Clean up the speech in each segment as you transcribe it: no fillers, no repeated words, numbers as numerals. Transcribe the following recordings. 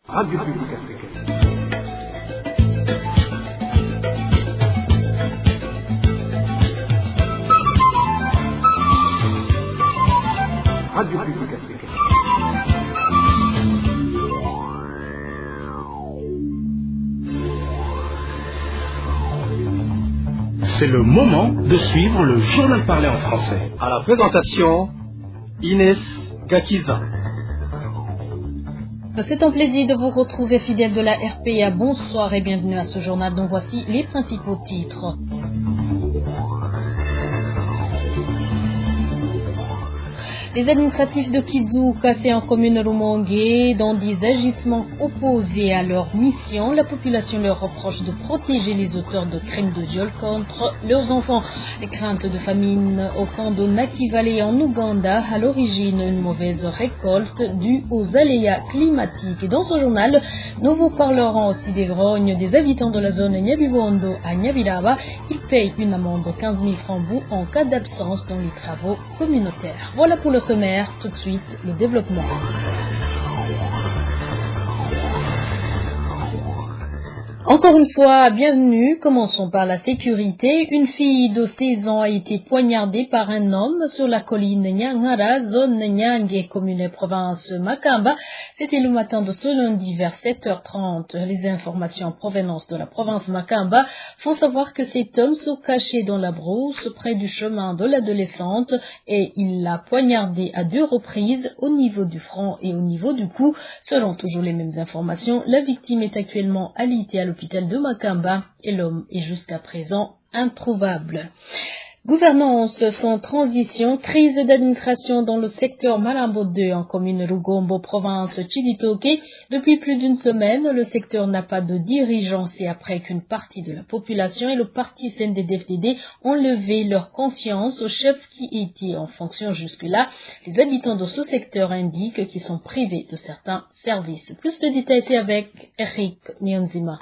Radio Publique Africaine. Radio Publique Africaine. C'est le moment de suivre le journal parlé en français. À la présentation, Inès Gakiza. C'est un plaisir de vous retrouver, fidèles de la RPA. Bonsoir et bienvenue à ce journal dont voici les principaux titres. Les administratifs de Kidzu, cassés en commune Rumongue, dans des agissements opposés à leur mission, la population leur reproche de protéger les auteurs de crimes de viol contre leurs enfants. Les craintes de famine au camp de Naki Valley en Ouganda, à l'origine une mauvaise récolte due aux aléas climatiques. Et dans ce journal, nous vous parlerons aussi des grognes des habitants de la zone Nyabibondo à Nyabiraba. Ils payent une amende de 15 000 francs en cas d'absence dans les travaux communautaires. Voilà pour le sommaire, tout de suite, le développement. Encore une fois, bienvenue. Commençons par la sécurité. Une fille de 16 ans a été poignardée par un homme sur la colline Nyangara, zone Nyangue, commune et province Makamba. C'était le matin de ce lundi vers 7h30. Les informations en provenance de la province Makamba font savoir que cet homme se cachait dans la brousse près du chemin de l'adolescente et il l'a poignardée à 2 reprises au niveau du front et au niveau du cou. Selon toujours les mêmes informations, la victime est actuellement alitée à l'hôpital de Makamba et l'homme est jusqu'à présent introuvable. Gouvernance sans transition, crise d'administration dans le secteur Malambo 2 en commune Rugombo, province Chibitoke. Depuis plus d'une semaine, le secteur n'a pas de dirigeance et après qu'une partie de la population et le parti CNDD-FDD ont levé leur confiance au chef qui était en fonction jusque-là, les habitants de ce secteur indiquent qu'ils sont privés de certains services. Plus de détails, c'est avec Eric Nyonzima.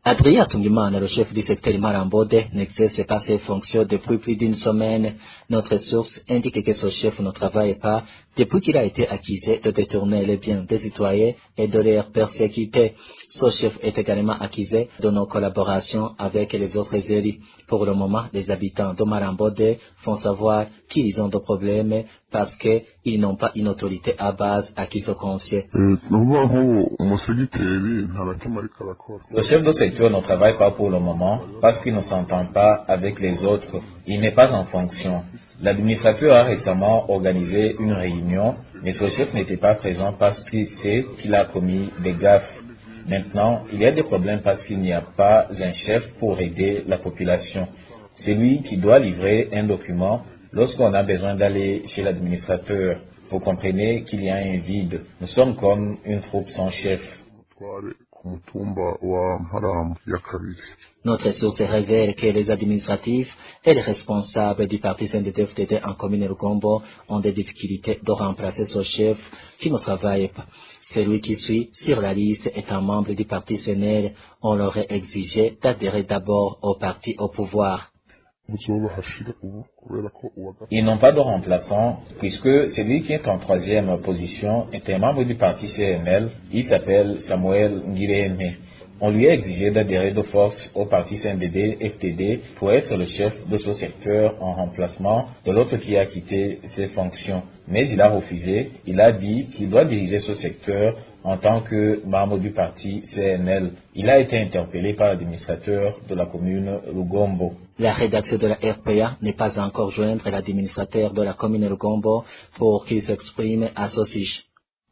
Adrien Tungimana, le chef du secteur Marambode, n'exerce pas ses fonctions depuis plus d'une semaine. Notre source indique que ce chef ne travaille pas depuis qu'il a été accusé de détourner les biens des citoyens et de les persécuter. Ce chef est également accusé de nos collaborations avec les autres élus. Pour le moment, les habitants de Marambode font savoir qu'ils ont des problèmes parce qu'ils n'ont pas une autorité à base à qui se confier. Le chef de secteur ne travaille pas pour le moment parce qu'il ne s'entend pas avec les autres. Il n'est pas en fonction. L'administrateur a récemment organisé une réunion, mais ce chef n'était pas présent parce qu'il sait qu'il a commis des gaffes. Maintenant, il y a des problèmes parce qu'il n'y a pas un chef pour aider la population. C'est lui qui doit livrer un document lorsqu'on a besoin d'aller chez l'administrateur. Vous comprenez qu'il y a un vide. Nous sommes comme une troupe sans chef. Notre source révèle que les administratifs et les responsables du parti CNDD-FDD en commune Rugombo ont des difficultés de remplacer ce chef qui ne travaille pas. Celui qui suit sur la liste est un membre du parti CNL. On leur aurait exigé d'adhérer d'abord au parti au pouvoir. Ils n'ont pas de remplaçant puisque celui qui est en 3e position est un membre du parti CNL. Il s'appelle Samuel Ngireme. On lui a exigé d'adhérer de force au parti CNDD-FDD pour être le chef de ce secteur en remplacement de l'autre qui a quitté ses fonctions. Mais il a refusé. Il a dit qu'il doit diriger ce secteur en tant que membre du parti CNL. Il a été interpellé par l'administrateur de la commune Rugombo. La rédaction de la RPA n'est pas encore joindre l'administrateur de la commune Rugombo pour qu'il s'exprime à ce sujet.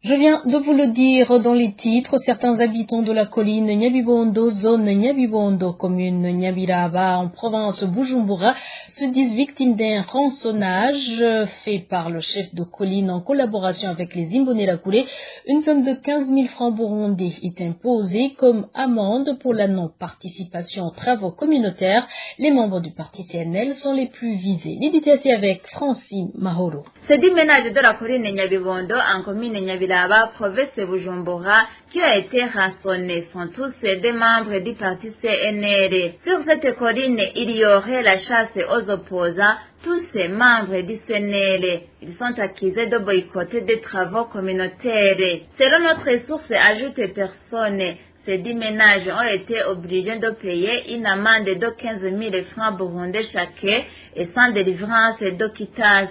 Je viens de vous le dire dans les titres, certains habitants de la colline Nyabibondo, zone Nyabibondo, commune Nyabiraba, en province Bujumbura, se disent victimes d'un rançonnage fait par le chef de colline en collaboration avec les Imbonerakure. Une somme de 15 000 francs burundais est imposée comme amende pour la non-participation aux travaux communautaires. Les membres du parti CNL sont les plus visés. Les détails avec Francine Mahoro. Ce déménage de la colline Nyabibondo en commune Nyabiraba Nyabiraba, province de Bujumbura, qui a été rançonné sont tous des membres du parti CNR. Sur cette colline, il y aurait la chasse aux opposants, tous ces membres du CNR. Ils sont accusés de boycotter des travaux communautaires. Selon notre source, ajoute personne, ces 10 ménages ont été obligés de payer une amende de 15 000 francs burundais chacun et sans délivrance de quittance.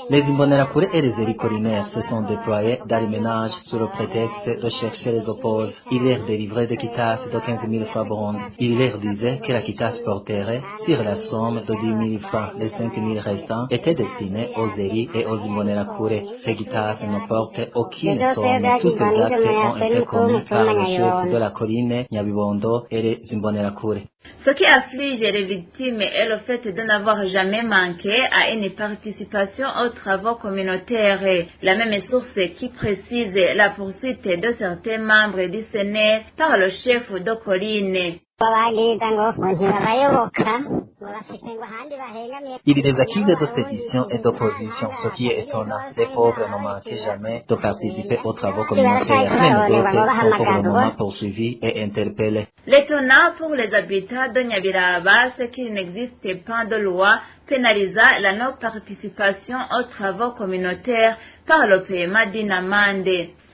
Les Imbonerakure et les Ericorinaires se sont déployés dans les ménages sous le prétexte de chercher les opposés. Ils leur délivraient des quittas de 15 000 francs burundais. Ils leur disaient que la quittasse porterait sur la somme de 10 000 francs. Les 5 000 restants étaient destinés aux Eri et aux Imbonerakure. Ces quittas ne portent aucune somme. Tous ces actes ont été commis par le chef de la colline, Nyabibondo, et les Imbonerakure. Ce qui afflige les victimes est le fait de n'avoir jamais manqué à une participation aux travaux communautaires. La même source qui précise la poursuite de certains membres du Sénat par le chef de colline. Il les accuse de sédition et d'opposition, ce qui est étonnant. Ces pauvres ne manquent jamais de participer aux travaux communautaires. Même d'autres sont pour le moment poursuivis et interpellés. L'étonnant pour les habitants de Nyabiraba, c'est qu'il n'existe pas de loi pénalisant la non-participation aux travaux communautaires par le paiement d'une amende.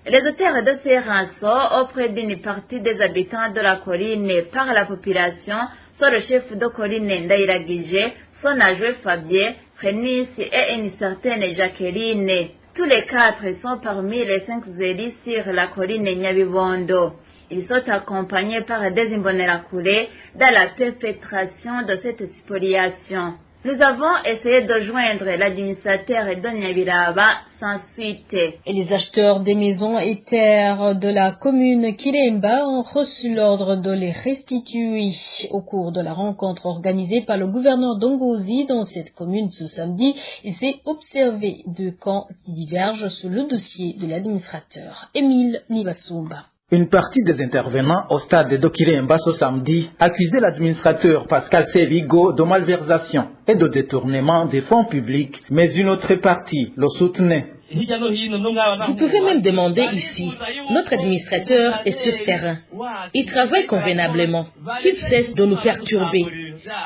Les auteurs de ces rançons auprès d'une partie des habitants de la colline par la population sont le chef de colline Ndairagije, son adjoint Fabien, Prénis et une certaine Jacqueline. Tous les 4 sont parmi les 5 élus sur la colline Nyabibondo. Ils sont accompagnés par des Imbonerakure dans la perpétration de cette spoliation. Nous avons essayé de joindre l'administrateur de Nyabiraba sans suite. Et les acheteurs des maisons et terres de la commune Kiremba ont reçu l'ordre de les restituer. Au cours de la rencontre organisée par le gouverneur d'Ongozi dans cette commune ce samedi, il s'est observé 2 camps qui divergent sur le dossier de l'administrateur. Émile Nibasumba. Une partie des intervenants au stade de Kiremba ce samedi accusait l'administrateur Pascal Sevigo de malversation et de détournement des fonds publics, mais une autre partie le soutenait. Vous pouvez même demander ici. Notre administrateur est sur terrain. Il travaille convenablement. Qu'il cesse de nous perturber.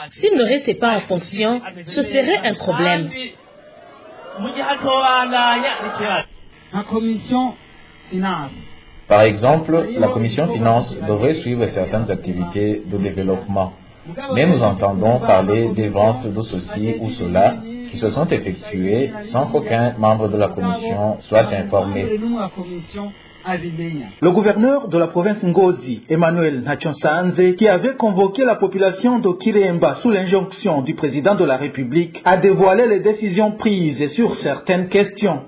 S'il ne restait pas en fonction, ce serait un problème. La commission finance. Par exemple, la commission finance devrait suivre certaines activités de développement. Mais nous entendons parler des ventes de ceci ou cela qui se sont effectuées sans qu'aucun membre de la commission soit informé. Le gouverneur de la province Ngozi, Emmanuel Nachonsanze, qui avait convoqué la population de Kiremba sous l'injonction du président de la République, a dévoilé les décisions prises sur certaines questions.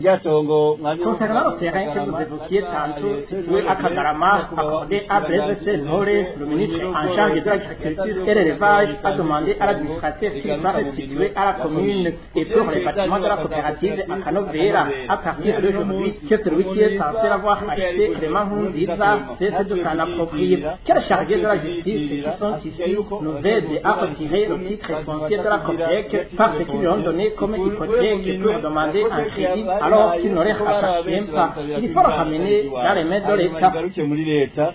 Concernant le terrain que vous évoquiez tantôt, situé à Kagarama, accordé à Blaise Sezore, le ministre en charge de l'agriculture et de l'élevage a demandé à l'administrateur qu'il soit restitué à la commune et pour les bâtiments de la coopérative à Canovera, à partir d'aujourd'hui, que celui qui est censé l'avoir acheté Clément Nkurunziza cesse de s'en approprier. Quel chargé de la justice qui sont ici nous aide à retirer le titre foncier de la COPEC parce qu'ils lui ont donné comme hypothèque pour demander un crédit alors qu'il ne leur appartient pas. Il faut le ramener dans les mains de l'État.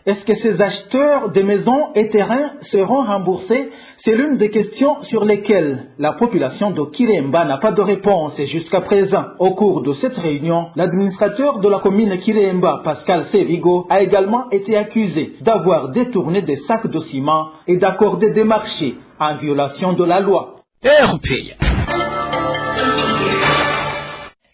Est-ce que ces acheteurs de maisons et terrains seront remboursés? C'est l'une des questions sur lesquelles la population de Kiremba n'a pas de réponse jusqu'à présent. Au cours de cette réunion, l'administrateur de la commune Kiremba, Pascal Sevigo, a également été accusé d'avoir détourné des sacs de ciment et d'accorder des marchés en violation de la loi.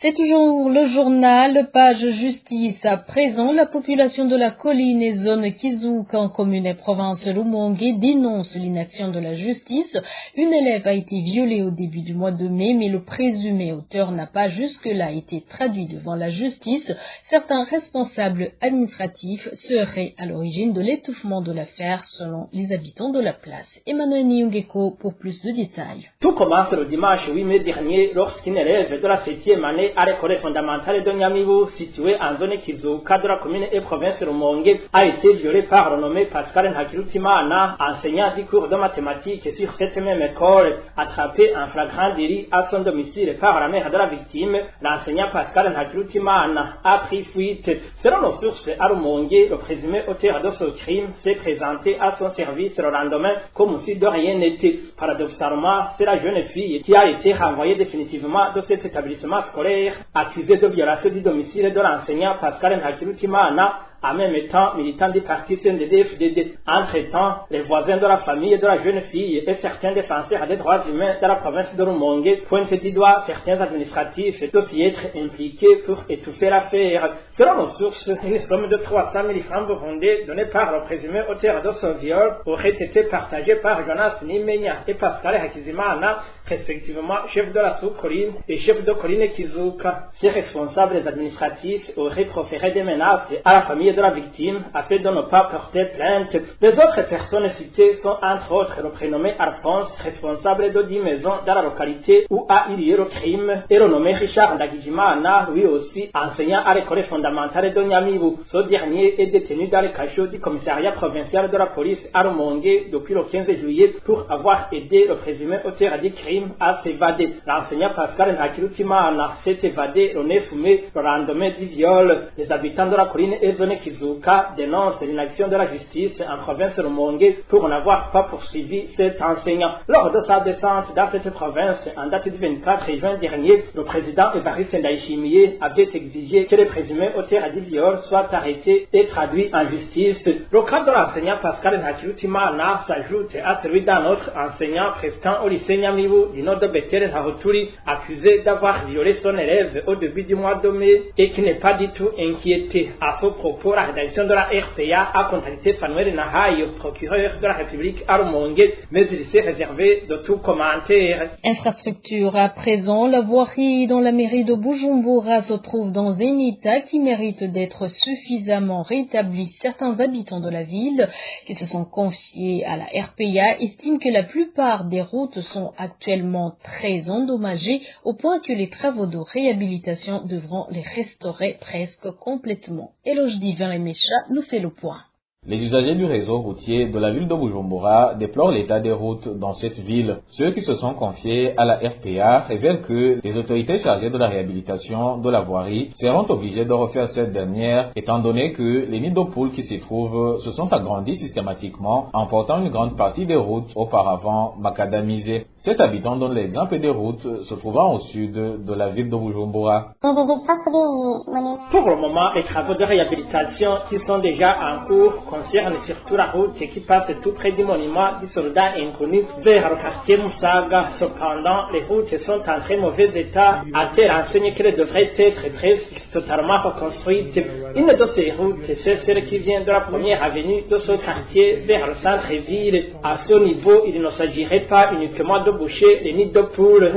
C'est toujours le journal, page justice. À présent, la population de la colline et zone Kizouk en commune et province Rumongue dénonce l'inaction de la justice. Une élève a été violée au début du mois de mai, mais le présumé auteur n'a pas jusque-là été traduit devant la justice. Certains responsables administratifs seraient à l'origine de l'étouffement de l'affaire, selon les habitants de la place. Emmanuel Niungeko pour plus de détails. Tout commence le dimanche 8 mai dernier lorsqu'une élève de la 7e année travailler à l'école fondamentale de Nyamibu, située en zone Kizuka de la commune et province Rumonge, a été violé par le nommé Pascal Ntakirutimana, enseignant du cours de mathématiques sur cette même école. Attrapé en flagrant délit à son domicile par la mère de la victime, l'enseignant Pascal Ntakirutimana a pris fuite. Selon nos sources à Rumonge, le présumé auteur de ce crime s'est présenté à son service le lendemain comme si de rien n'était. Paradoxalement, c'est la jeune fille qui a été renvoyée définitivement de cet établissement scolaire, accusée de violation du domicile de l'enseignant Pascal Ntakirutimana, en même temps militant du parti CNDD-FDD. Entre-temps, les voisins de la famille de la jeune fille et certains défenseurs des droits humains de la province de Rumonge pointent du doigt certains administratifs de s'y être impliqués pour étouffer l'affaire. Selon nos sources, une somme de 300 000 francs burundais donnée par le présumé auteur de ce viol aurait été partagée par Jonas Nimenya et Pascal Hakizimana, respectivement chef de la sous-colline et chef de colline Kizuka. Ces responsables administratifs auraient proféré des menaces à la famille de la victime afin de ne pas porter plainte. Les autres personnes citées sont entre autres le prénommé Alphonse, responsable de 10 maisons dans la localité où a eu lieu le crime, et le nommé Richard Ndagijimana, lui aussi enseignant à l'école fondamentale de Nyamibu. Ce dernier est détenu dans le cachot du commissariat provincial de la police à Rumonge depuis le 15 juillet pour avoir aidé le présumé auteur du crime à s'évader. L'enseignant Pascal Ntakirutimana s'est évadé le 9 mai, le lendemain du viol. Les habitants de la colline et zone Kizuka dénonce l'inaction de la justice en province Rumonge pour n'avoir pas poursuivi cet enseignant. Lors de sa descente dans cette province, en date du 24 juin dernier, le président Evariste Ndayishimiye avait exigé que les présumés auteurs du viol soient arrêtés et traduits en justice. Le cas de l'enseignant Pascal Ntakirutimana s'ajoute à celui d'un autre enseignant prestant au lycée Nyamibu du nom de Bethel Nahoturi, accusé d'avoir violé son élève au début du mois de mai et qui n'est pas du tout inquiété. À ce propos, la rédaction de la RPA a contacté Fanuel Nahayo, procureur de la République à Rumonge, mais il s'est réservé de tout commentaire. Infrastructure à présent, la voirie dans la mairie de Bujumbura se trouve dans un état qui mérite d'être suffisamment rétabli. Certains habitants de la ville qui se sont confiés à la RPA estiment que la plupart des routes sont actuellement très endommagées au point que les travaux de réhabilitation devront les restaurer presque complètement. Eloge Divin et Mécha nous fait le point. Les usagers du réseau routier de la ville de Bujumbura déplorent l'état des routes dans cette ville. Ceux qui se sont confiés à la RPA révèlent que les autorités chargées de la réhabilitation de la voirie seront obligées de refaire cette dernière, étant donné que les nids de poules qui s'y trouvent se sont agrandis systématiquement, emportant une grande partie des routes auparavant macadamisées. Cet habitant donne l'exemple des routes se trouvant au sud de la ville de Bujumbura. Pour le moment, les travaux de réhabilitation qui sont déjà en cours concerne surtout la route qui passe tout près du monument du soldat inconnu vers le quartier Musaga. Cependant, les routes sont en très mauvais état, à tel enseigne qu'elles devraient être presque totalement reconstruites. Une de ces routes, c'est celle qui vient de la première avenue de ce quartier vers le centre-ville. À ce niveau, il ne s'agirait pas uniquement de boucher les nids de poules.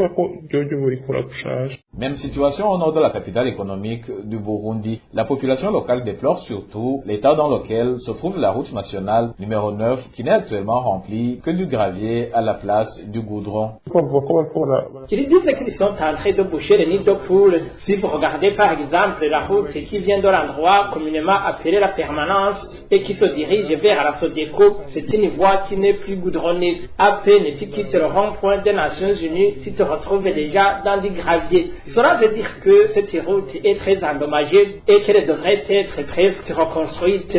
Même situation au nord de la capitale économique du Burundi. La population locale déplore surtout l'état dans lequel se trouve la route nationale numéro 9 qui n'est actuellement remplie que du gravier à la place du goudron. Ils disent qu'ils sont en train de boucher les nids de poules. Si vous regardez par exemple la route qui vient de l'endroit communément appelé la permanence et qui se dirige vers la Sodeco, c'est une voie qui n'est plus goudronnée. À peine tu quittes le rond-point des Nations Unies, tu te retrouves déjà dans du gravier. Cela veut dire que cette route est très endommagée et qu'elle devrait être presque reconstruite.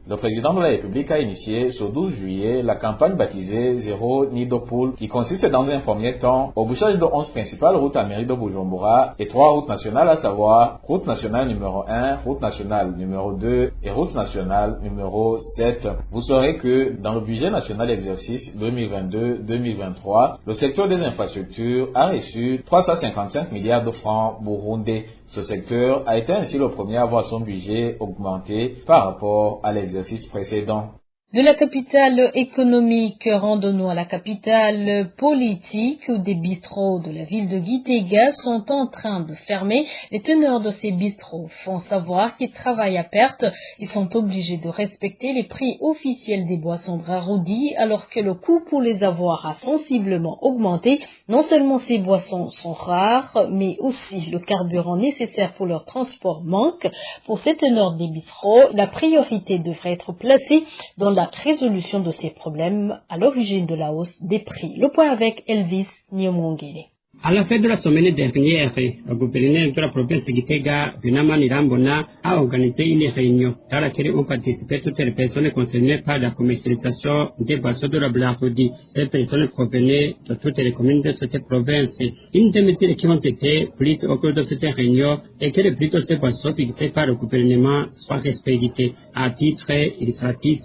Le président de la République a initié ce 12 juillet la campagne baptisée Zéro Nid de Poule qui consiste dans un premier temps au bouchage de 11 principales routes à mairie de Bujumbura et 3 routes nationales, à savoir route nationale numéro 1, route nationale numéro 2 et route nationale numéro 7. Vous saurez que dans le budget national exercice 2022-2023, le secteur des infrastructures a reçu 355 milliards de francs burundais. Ce secteur a été ainsi le premier à voir son budget augmenter par rapport à l'exercice précédent. De la capitale économique, rendons-nous à la capitale politique où des bistrots de la ville de Gitega sont en train de fermer. Les teneurs de ces bistrots font savoir qu'ils travaillent à perte. Ils sont obligés de respecter les prix officiels des boissons Braroudi alors que le coût pour les avoir a sensiblement augmenté. Non seulement ces boissons sont rares, mais aussi le carburant nécessaire pour leur transport manque. Pour ces teneurs des bistrots, la priorité devrait être placée dans la résolution de ces problèmes à l'origine de la hausse des prix. Le point avec Elvis Nyomongele. À la fin de la semaine dernière, le gouverneur de la province de Gitega, Binamani Rambona, a organisé une réunion dans laquelle ont participé toutes les personnes concernées par la commercialisation des boissons de la Braroudi. Ces personnes provenaient de toutes les communes de cette province. Une des mesures qui ont été prises au cours de cette réunion est que le prix de ces boissons fixés par le gouvernement soit respecté. À titre illustratif,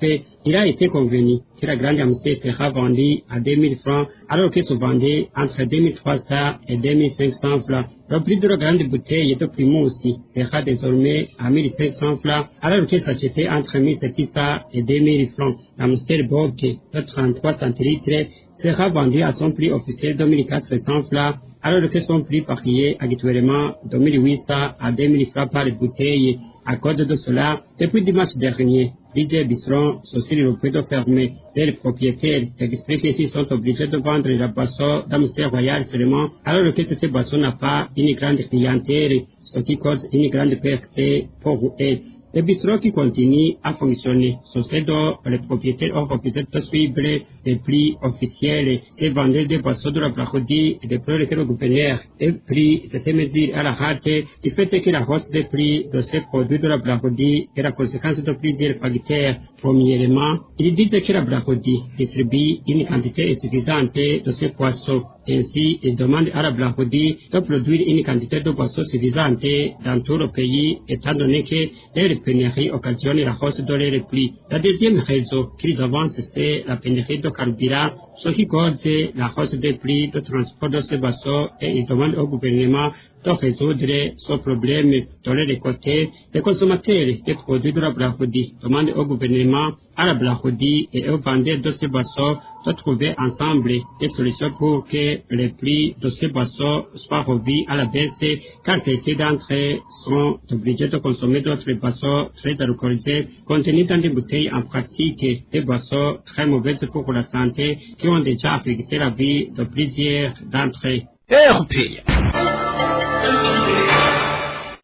il a été convenu que la grande amitié sera vendue à 2000 francs alors qu'elle se vendait entre 2300 et 2500 francs. Le prix de la grande bouteille de Primo aussi sera désormais à 1500 francs alors qu'elle s'achetait entre 1700 et 2000 francs. L'Amstel Bock de 33 centilitres sera vendu à son prix officiel de 1400 francs alors que son prix variait habituellement de 1800 à 2000 francs par bouteille. À cause de cela, depuis dimanche dernier, plusieurs bistrots sont sur le point de fermer. Les propriétaires expliquent qu'ils sont obligés de vendre la boisson d'Amstel Royal seulement, alors que cette boisson n'a pas une grande clientèle, ce qui cause une grande perte pour eux. Les bistrots qui continuent à fonctionner, ce dont les propriétaires ont refusé de suivre les prix officiels. Ces vendeurs de boissons de la Braroudi et des produits que le gouverneur a pris cette mesure à la hâte du fait que la hausse des prix de ces produits de la Braroudi est la conséquence de plusieurs facteurs. Premièrement, ils disent que la Braroudi distribue une quantité insuffisante de ces poissons. Ainsi, ils demandent à la Braroudi de produire une quantité de boissons suffisante dans tout le pays, étant donné que les pénuries occasionnent la hausse de leurs prix. La deuxième raison qu'ils avancent, c'est la pénurie de carburant, ce qui cause la hausse des prix de transport de ces boissons, et ils demandent au gouvernement de résoudre ce problème. De leur côté, les consommateurs des produits de la Braroudi demandent au gouvernement, à la Braroudi et aux vendeurs de ces boissons de trouver ensemble des solutions pour que les prix de ces boissons soient revus à la baisse, car certains d'entre eux sont obligés de consommer d'autres boissons très alcoolisées contenues dans des bouteilles en plastique, des boissons très mauvaises pour la santé qui ont déjà affecté la vie de plusieurs d'entre eux.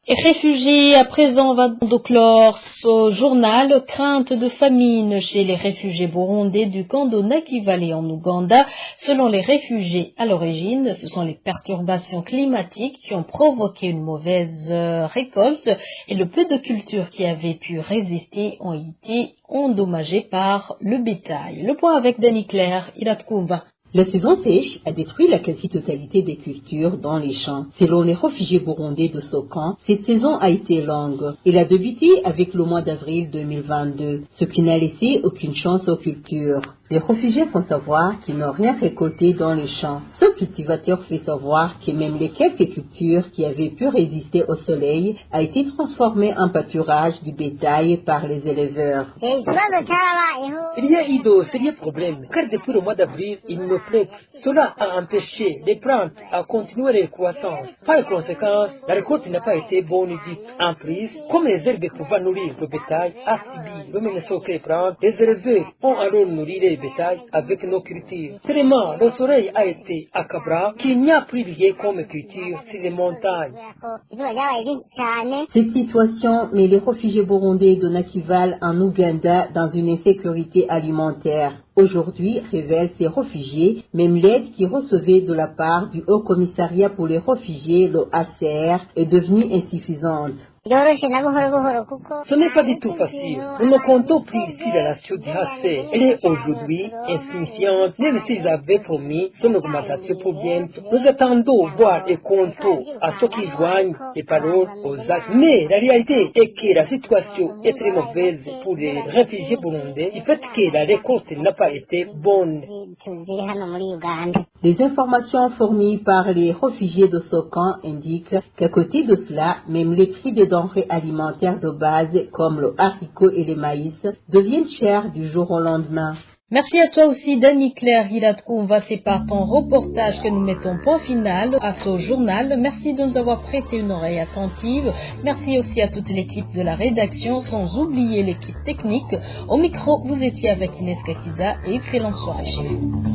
Et réfugiés, à présent va de clore ce journal, crainte de famine chez les réfugiés burundais du camp de Nakivale en Ouganda. Selon les réfugiés à l'origine, ce sont les perturbations climatiques qui ont provoqué une mauvaise récolte et le peu de cultures qui avaient pu résister ont été endommagées par le bétail. Le point avec Danny Claire, Iratkumba. La saison sèche a détruit la quasi-totalité des cultures dans les champs. Selon les réfugiés burundais de ce camp, cette saison a été longue. Elle a débuté avec le mois d'avril 2022, ce qui n'a laissé aucune chance aux cultures. Les réfugiés font savoir qu'ils n'ont rien récolté dans les champs. Ce cultivateur fait savoir que même les quelques cultures qui avaient pu résister au soleil a été transformé en pâturage du bétail par les éleveurs. Il y a eu de sérieux problèmes, car depuis le mois d'avril, il ne pleut. Cela a empêché les plantes à continuer leur croissance. Par conséquent, la récolte n'a pas été bonne du tout. En plus, comme les herbes pouvaient nourrir le bétail, a subi le même sort que les plantes, les éleveurs ont alors nourri les bétail avec nos cultures. Tellement, le soleil a été accablant qu'il n'y a plus rien comme culture sur les montagnes. Cette situation met les réfugiés burundais de Nakivale en Ouganda dans une insécurité alimentaire. Aujourd'hui, révèlent ces réfugiés, même l'aide qu'ils recevaient de la part du Haut Commissariat pour les réfugiés, le HCR, est devenue insuffisante. Ce n'est pas du tout facile. Nous ne comptons plus ici la nation du HCR. Elle est aujourd'hui insignifiante, même s'ils avaient promis son augmentation pour bientôt. Nous attendons voir et comptons à ceux qui joignent les paroles aux actes. Mais la réalité est que la situation est très mauvaise pour les réfugiés burundais. Du fait que la récolte n'a pas pas été bonne. Les informations fournies par les réfugiés de Sokan indiquent qu'à côté de cela, même les prix des denrées alimentaires de base comme le haricot et le maïs deviennent chers du jour au lendemain. Merci à toi aussi, Dani Claire Hilatkoumva. C'est par ton reportage que nous mettons point final à ce journal. Merci de nous avoir prêté une oreille attentive. Merci aussi à toute l'équipe de la rédaction, sans oublier l'équipe technique. Au micro, vous étiez avec Inès Kakiza et excellente soirée chez vous.